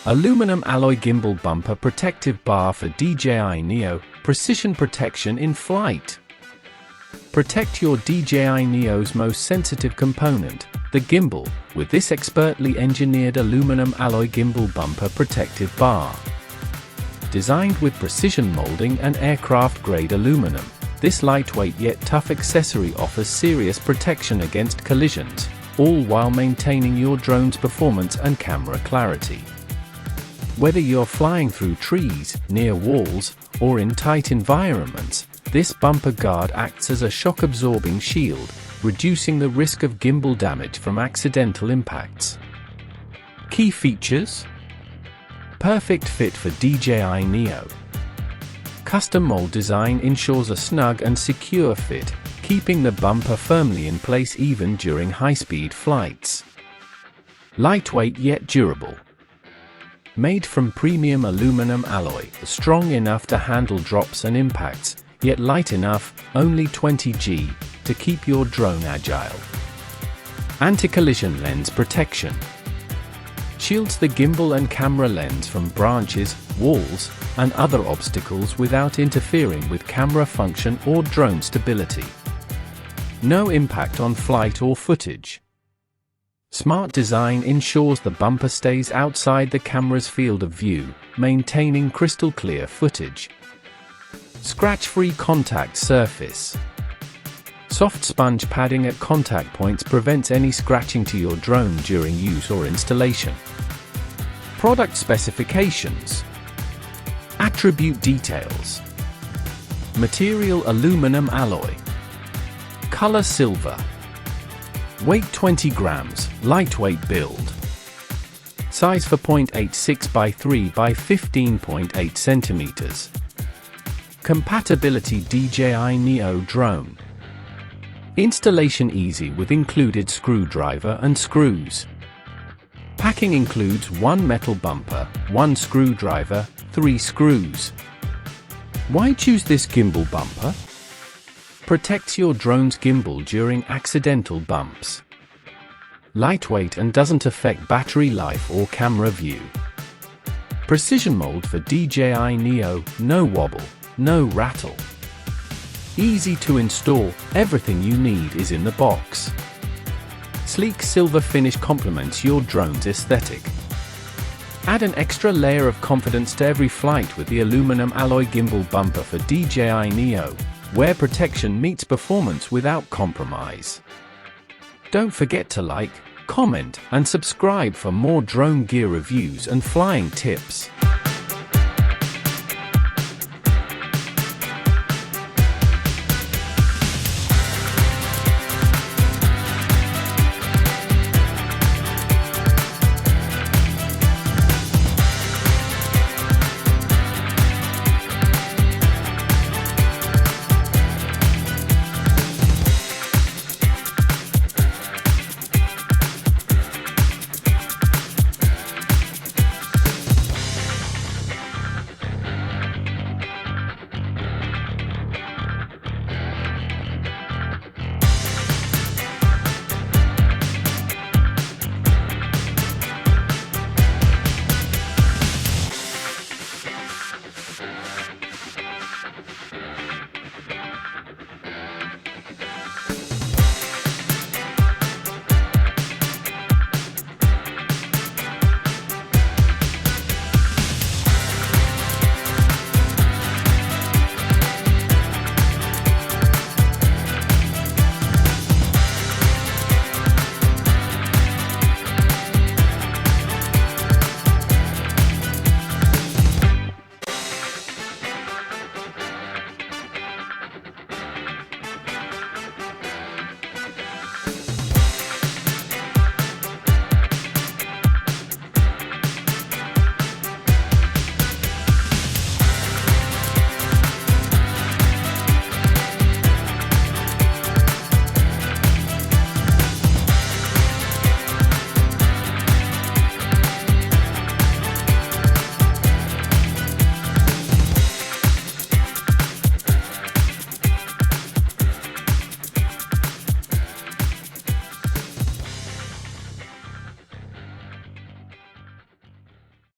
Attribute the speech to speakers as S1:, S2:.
S1: Aluminum alloy gimbal bumper protective bar for DJI Neo, precision protection in flight. Protect your DJI Neo's most sensitive component, the gimbal, with this expertly engineered aluminum alloy gimbal bumper protective bar. Designed with precision molding and aircraft-grade aluminum, this lightweight yet tough accessory offers serious protection against collisions, all while maintaining your drone's performance and camera clarity. Whether you're flying through trees, near walls, or in tight environments, this bumper guard acts as a shock-absorbing shield, reducing the risk of gimbal damage from accidental impacts. Key features: perfect fit for DJI Neo. Custom mold design ensures a snug and secure fit, keeping the bumper firmly in place even during high-speed flights. Lightweight yet durable. Made from premium aluminum alloy, strong enough to handle drops and impacts, yet light enough, only 20 g, to keep your drone agile. Anti-collision lens protection. Shields the gimbal and camera lens from branches, walls, and other obstacles without interfering with camera function or drone stability. No impact on flight or footage. Smart design ensures the bumper stays outside the camera's field of view, maintaining crystal clear footage. Scratch-free contact surface. Soft sponge padding at contact points prevents any scratching to your drone during use or installation. Product specifications. Attribute details. Material aluminum alloy. Color silver. Weight 20 grams, lightweight build. Size 4.86 by 3 by 15.8 centimeters. Compatibility DJI Neo drone. Installation easy with included screwdriver and screws. Packing includes 1 metal bumper, 1 screwdriver, 3 screws. Why choose this gimbal bumper? Protects your drone's gimbal during accidental bumps. Lightweight and doesn't affect battery life or camera view. Precision mold for DJI Neo, no wobble, no rattle. Easy to install, everything you need is in the box. Sleek silver finish complements your drone's aesthetic. Add an extra layer of confidence to every flight with the aluminum alloy gimbal bumper for DJI Neo, where protection meets performance without compromise. Don't forget to like, comment, and subscribe for more drone gear reviews and flying tips.